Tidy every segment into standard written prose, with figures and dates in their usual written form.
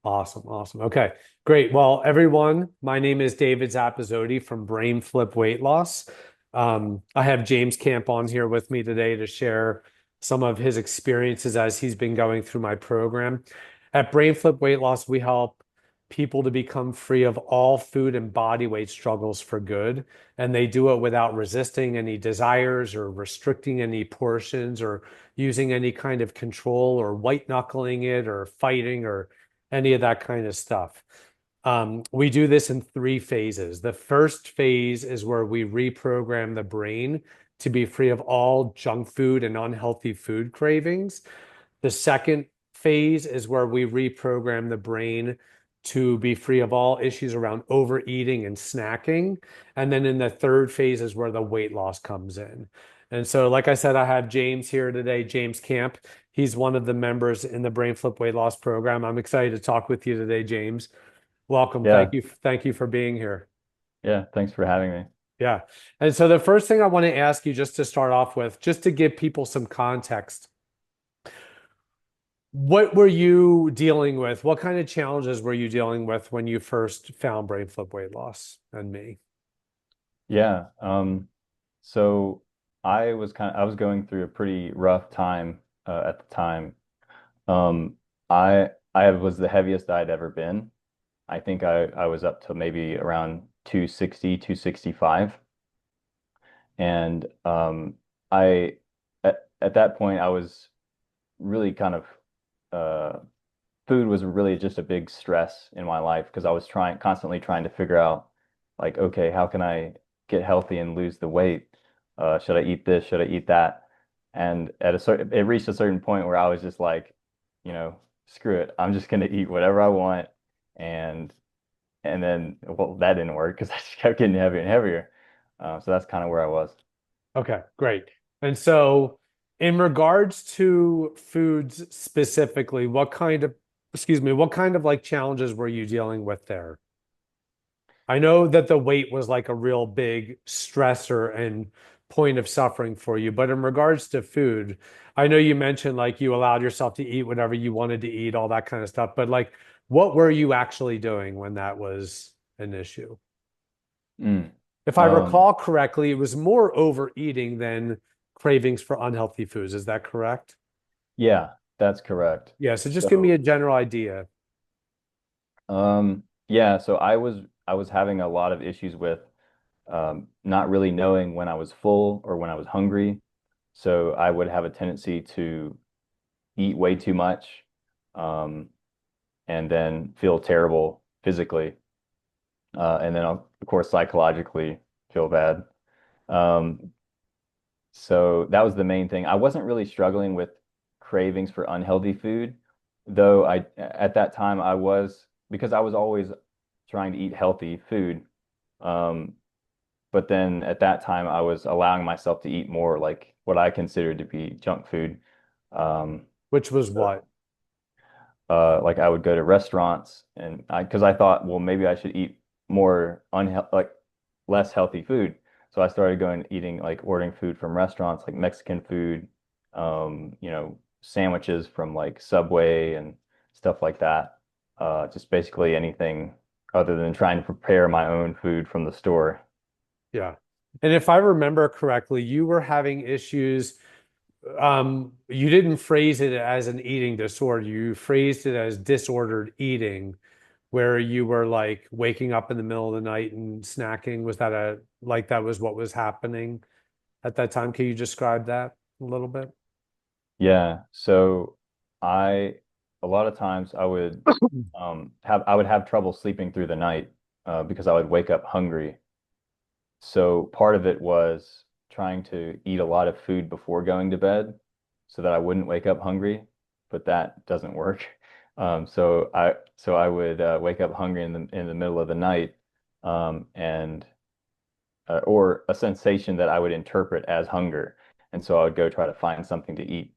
Awesome. Awesome. Okay, great. Well, everyone, my name is David Zappizzotti from Brain Flip Weight Loss. I have James Camp on here with me today to share some of his experiences as he's been going through my program. At Brain Flip Weight Loss, we help people to become free of all food and body weight struggles for good. And they do it without resisting any desires or restricting any portions or using any kind of control or white knuckling it or fighting or any of that kind of stuff. We do this in three phases. The first phase is where we reprogram the brain to be free of all junk food and unhealthy food cravings. The second phase is where we reprogram the brain to be free of all issues around overeating and snacking. And then in the third phase is where the weight loss comes in. And so, like I said, I have James here today, James Camp. He's one of the members in the Brain Flip Weight Loss program. I'm excited to talk with you today, James. Welcome. Thank Yeah, you. Thank you for being here. yeah. Thanks for having me. Yeah. And so the first thing I want to ask you just to start off with, just to give people some context, what were you dealing with? What kind of challenges were you dealing with when you first found Brain Flip Weight Loss and me? Yeah. So I was going through a pretty rough time at the time. I was the heaviest I'd ever been. I think I was up to maybe around 260, 265. And I at that point I was really kind of uh food was really just a big stress in my life because I was constantly trying to figure out like, okay, how can I get healthy and lose the weight? Should I eat this? Should I eat that? And it reached a certain point where I was just like, screw it. I'm just gonna eat whatever I want. And and then, well, that didn't work because I just kept getting heavier and heavier. So that's kind of where I was. Okay, great. And so, in regards to foods specifically, what kind of like challenges were you dealing with there? I know that the weight was like a real big stressor and point of suffering for you, but in regards to food, I know you mentioned like you allowed yourself to eat whatever you wanted to eat, all that kind of stuff, but like what were you actually doing when that was an issue? Mm. If I Um, recall correctly, it was more overeating than cravings for unhealthy foods. Is that correct? yeah, that's correct. Yeah, so just give me So, a general idea. yeah, so I was having a lot of issues with not really knowing when I was full or when I was hungry. So I would have a tendency to eat way too much, um, and then feel terrible physically, and then of course psychologically feel bad. Um, so that was the main thing. I wasn't really struggling with cravings for unhealthy food, though at that time I was because I was always trying to eat healthy food. Um, But then at that time, I was allowing myself to eat more like what I considered to be junk food. Which was So, what? like I would go to restaurants because I thought, well, maybe I should eat more unhealthy, like less healthy food. So I started eating like ordering food from restaurants, like Mexican food, sandwiches from like Subway and stuff like that. Just basically anything other than trying to prepare my own food from the store. Yeah. And if I remember correctly, you were having issues. You didn't phrase it as an eating disorder. You phrased it as disordered eating, where you were like waking up in the middle of the night and snacking. Was that that was what was happening at that time? Can you describe that a little bit? Yeah, so I a lot of times I would have trouble sleeping through the night because I would wake up hungry. So part of it was trying to eat a lot of food before going to bed so that I wouldn't wake up hungry, but that doesn't work. So I would wake up hungry in the middle of the night, and or a sensation that I would interpret as hunger. And so I would go try to find something to eat,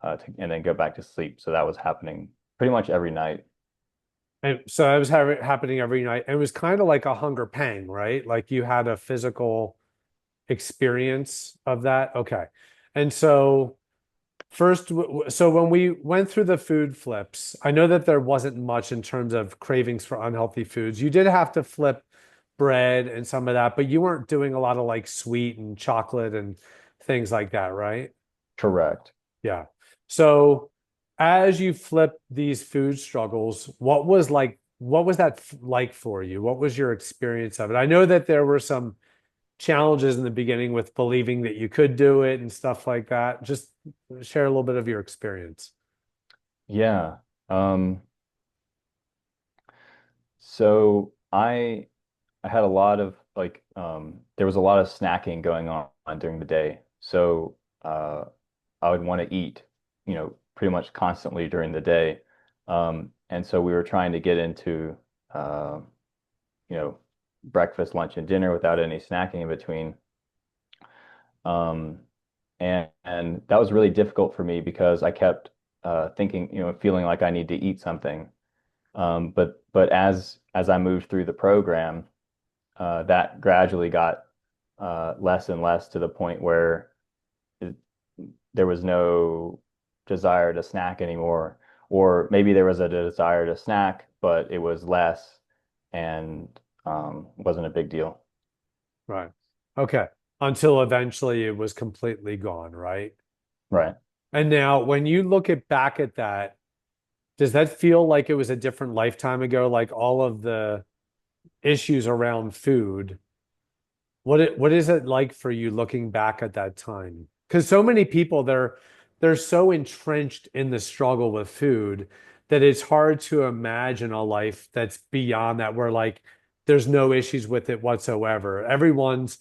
and then go back to sleep. So that was happening pretty much every night. And so it was happening every night. It was kind of like a hunger pang, right? Like you had a physical experience of that. Okay. And so first, so when we went through the food flips, I know that there wasn't much in terms of cravings for unhealthy foods. You did have to flip bread and some of that, but you weren't doing a lot of like sweet and chocolate and things like that, right? Correct. Yeah. So as you flip these food struggles, what was that like for you? What was your experience of it? I know that there were some challenges in the beginning with believing that you could do it and stuff like that. Just share a little bit of your experience. Yeah. Um, so I had a lot of there was a lot of snacking going on during the day. So I would want to eat, pretty much constantly during the day. And so we were trying to get into uh, you know, breakfast, lunch, and dinner without any snacking in between. Um, and that was really difficult for me because I kept thinking, feeling like I need to eat something. But as I moved through the program, that gradually got less and less to the point where it, there was no desire to snack anymore, or maybe there was a desire to snack, but it was less and wasn't a big deal. Right. Okay. Until eventually it was completely gone, right? Right. And now when you look at back at that, does that feel like it was a different lifetime ago? Like all of the issues around food, what is it like for you looking back at that time? Because so many people they're so entrenched in the struggle with food that it's hard to imagine a life that's beyond that, where like there's no issues with it whatsoever. Everyone's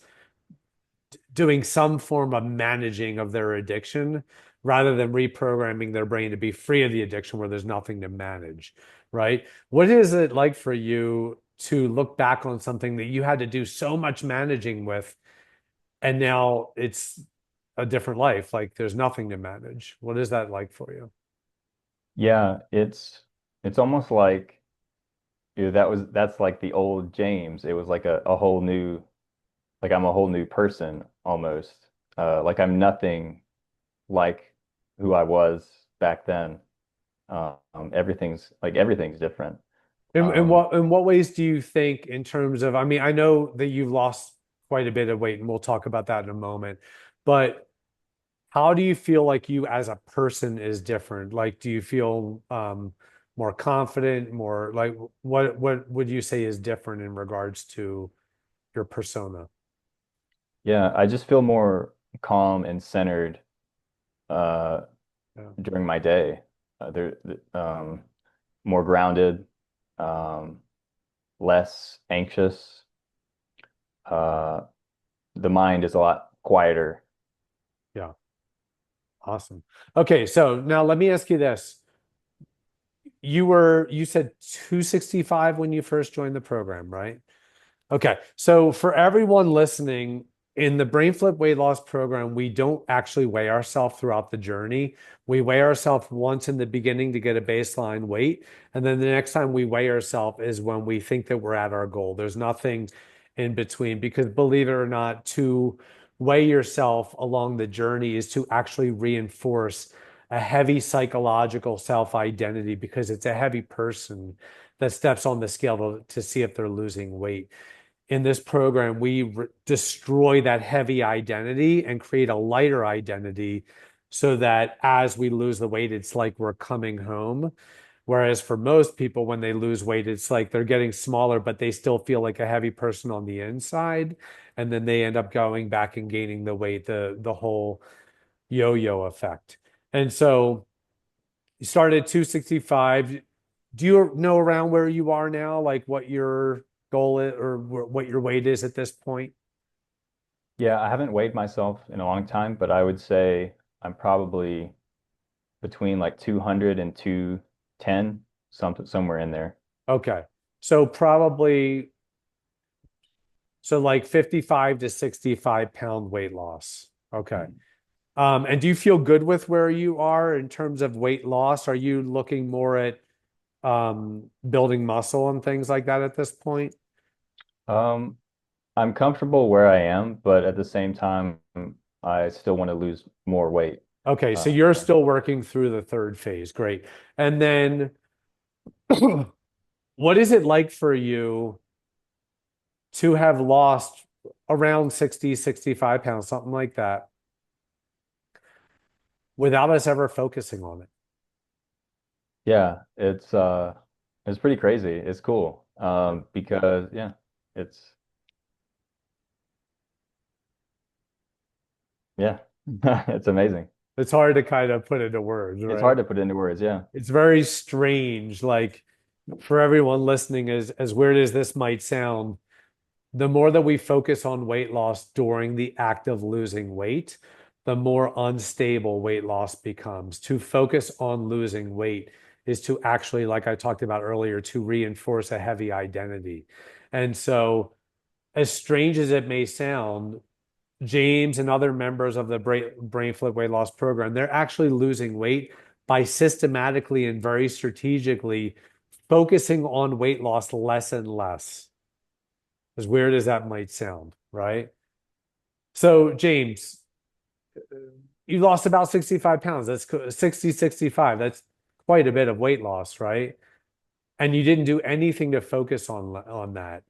doing some form of managing of their addiction rather than reprogramming their brain to be free of the addiction where there's nothing to manage, right? What is it like for you to look back on something that you had to do so much managing with, and now it's a different life? Like there's nothing to manage. What is that like for you? Yeah, it's almost like that's like the old James. It was like a whole new like I'm a whole new person almost. Like I'm nothing like who I was back then. Everything's different. Um, In what ways do you think in terms of, I mean, I know that you've lost quite a bit of weight and we'll talk about that in a moment, but how do you feel like you as a person is different? Like, do you feel more confident, more like what would you say is different in regards to your persona? yeah, I just feel more calm and centered uh, Yeah. during my day. More grounded, um, less anxious. Uh, the mind is a lot quieter. Yeah. Awesome. Okay, so now let me ask you this. You said 265 when you first joined the program, right? Okay. So for everyone listening, in the Brain Flip weight loss program, we don't actually weigh ourselves throughout the journey. We weigh ourselves once in the beginning to get a baseline weight. And then the next time we weigh ourselves is when we think that we're at our goal. There's nothing in between because believe it or not, to weigh yourself along the journey is to actually reinforce a heavy psychological self-identity because it's a heavy person that steps on the scale to see if they're losing weight. In this program, we destroy that heavy identity and create a lighter identity so that as we lose the weight, it's like we're coming home. Whereas for most people, when they lose weight, it's like they're getting smaller, but they still feel like a heavy person on the inside. And then they end up going back and gaining the weight, the whole yo-yo effect. And so you started at 265. Do you know around where you are now, like what your goal is or what your weight is at this point? Yeah, I haven't weighed myself in a long time, but I would say I'm probably between like 200 and 210, somewhere in there. Okay. So probably so like 55 to 65 pound weight loss. Okay. Mhm. And do you feel good with where you are in terms of weight loss? Are you looking more at building muscle and things like that at this point? Um, I'm comfortable where I am, but at the same time, I still want to lose more weight. Okay, so you're Yeah. still working through the third phase. Great. And then what is it like for you to have lost around 60, 65 pounds, something like that, without us ever focusing on it? Yeah, it's pretty crazy. It's cool. Because yeah, it's yeah, it's amazing. It's hard to kind of put into words, It's right? hard to put into words. Yeah. It's very strange. Like for everyone listening, as weird as this might sound, the more that we focus on weight loss during the act of losing weight, the more unstable weight loss becomes. To focus on losing weight is to actually, like I talked about earlier, to reinforce a heavy identity. And so, as strange as it may sound, James and other members of the Brain Flip weight loss program, they're actually losing weight by systematically and very strategically focusing on weight loss less and less, as weird as that might sound, right? So, James, you lost about 65 pounds. That's 60, 65. That's quite a bit of weight loss, right? And you didn't do anything to focus on that.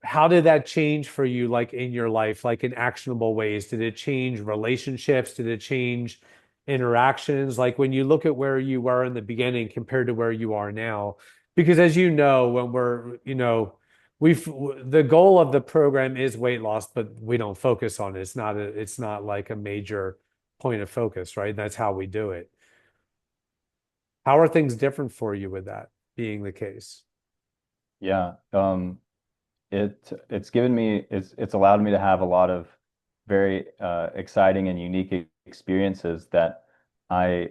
How did that change for you, like in your life, like in actionable ways? Did it change relationships? Did it change interactions? Like when you look at where you were in the beginning compared to where you are now, because as you know, when we've the goal of the program is weight loss, but we don't focus on it. It's not like a major point of focus, right? That's how we do it. How are things different for you with that being the case? Yeah. It's given me it's allowed me to have a lot of very exciting and unique experiences that I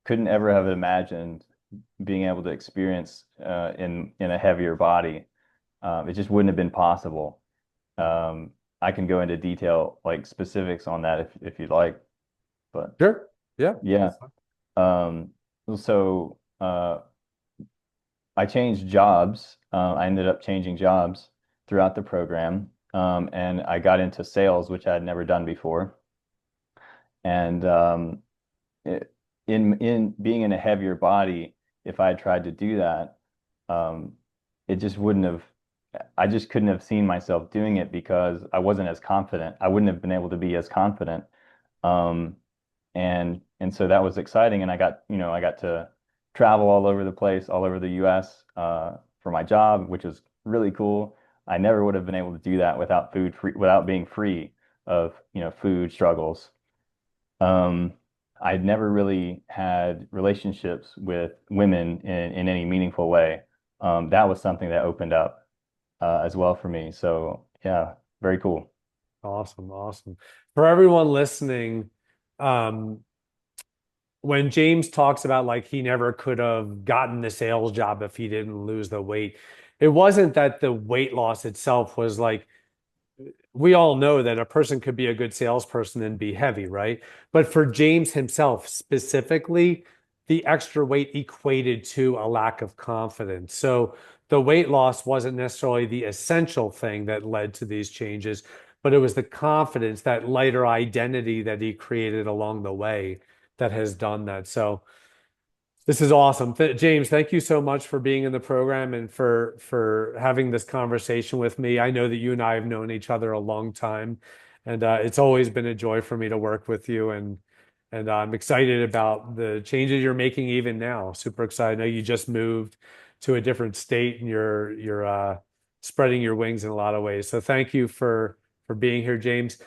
couldn't ever have imagined being able to experience in a heavier body. It just wouldn't have been possible. I can go into detail like specifics on that if you'd like, but Sure. Yeah, yeah. that's fine. Um, so I changed jobs. I ended up changing jobs throughout the program, and I got into sales, which I had never done before. And it, in being in a heavier body, if I had tried to do that, um, it just wouldn't have. I just couldn't have seen myself doing it because I wasn't as confident. I wouldn't have been able to be as confident. Um, and so that was exciting, and I got to travel all over the place, all over the US, for my job, which was really cool. I never would have been able to do that without being free of, food struggles. Um, I'd never really had relationships with women in any meaningful way. That was something that opened up as well for me. So yeah, very cool. Awesome, awesome. For everyone listening, um, when James talks about like he never could have gotten the sales job if he didn't lose the weight, it wasn't that the weight loss itself was like, we all know that a person could be a good salesperson and be heavy, right? But for James himself specifically, the extra weight equated to a lack of confidence. So the weight loss wasn't necessarily the essential thing that led to these changes, but it was the confidence, that lighter identity that he created along the way that has done that. So this is awesome. James, thank you so much for being in the program and for having this conversation with me. I know that you and I have known each other a long time, and it's always been a joy for me to work with you. And I'm excited about the changes you're making even now. Super excited. I know you just moved to a different state, and you're spreading your wings in a lot of ways. So thank you for being here, James.